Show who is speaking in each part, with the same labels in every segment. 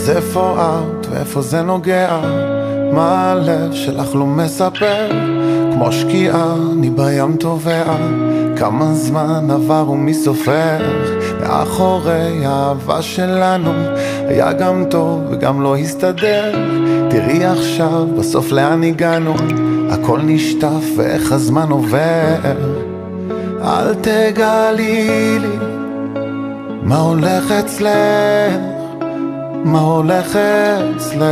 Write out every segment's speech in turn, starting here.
Speaker 1: אז איפה את ואיפה זה נוגע? מה הלב שלך לא מספר? כמו שקיעה אני בים טובע, כמה זמן עבר ומי סופר? מאחורי האהבה שלנו היה גם טוב וגם לא הסתדר. תראי עכשיו בסוף לאן הגענו, הכל נשטף ואיך הזמן עובר. אל תגלי לי מה הולך אצלך, מה הולך אצלך.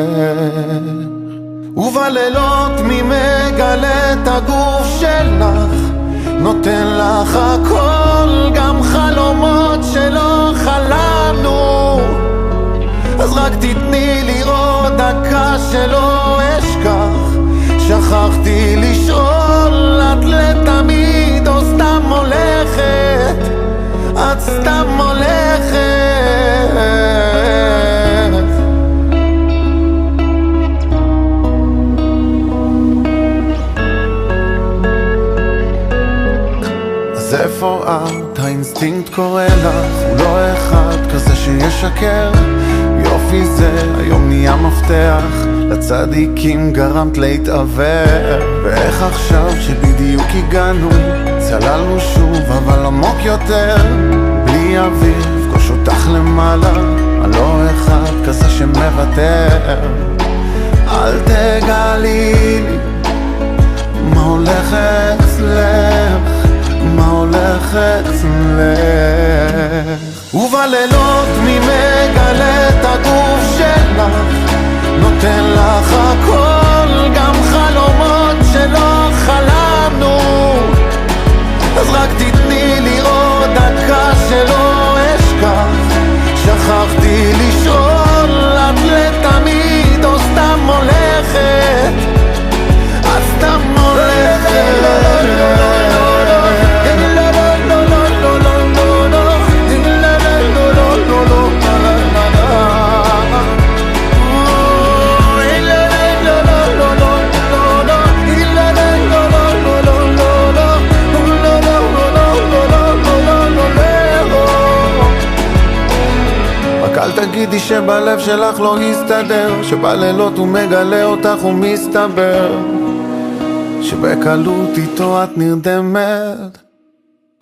Speaker 1: ובלילות מי מגלה את הגוף שלך, נותן לך הכל, גם חלומות שלא חלמנו. אז רק תתני לי עוד דקה שלא אשכח. שכחתי לשאול, את לתמיד או סתם הולכת? את סתם הולכת. אז איפה את? האינסטינקט קורא לך, הוא לא אחד כזה שישקר. יופי זה היום נהיה מפתח, לצדיקים גרמת להתעבר. ואיך עכשיו שבדיוק הגענו, צללנו שוב אבל עמוק יותר. בלי אוויר פגוש אותך למעלה, אני לא אחד כזה שמוותר. אל תגלי לי מה הולך אצלך, מה הולך אצלך. ובלילות מי מגלה את הגוף שלך, נותן לך הכל, גם חלומות שלא חלמנו. אז רק תתני לי עוד דקה שלא אשכח. שכחתי לשאול, את לתמיד או סתם הולכת? את סתם הולכת. אל תגידי שבלב שלך לא הסתדר, שבלילות הוא מגלה אותך ומסתבר שבקלות איתו את נרדמת.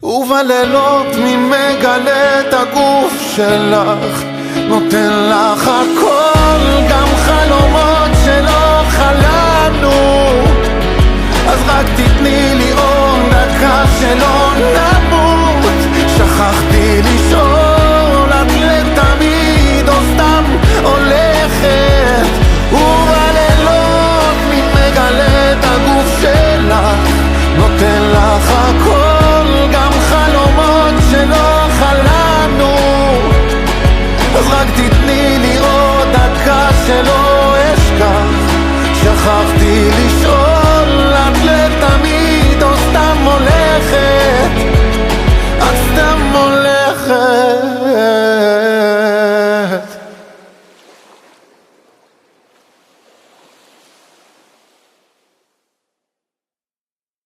Speaker 1: ובלילות מי מגלה את הגוף שלך, נותן לך הכל, גם חלומות שלא חלמנו. אז רק תתני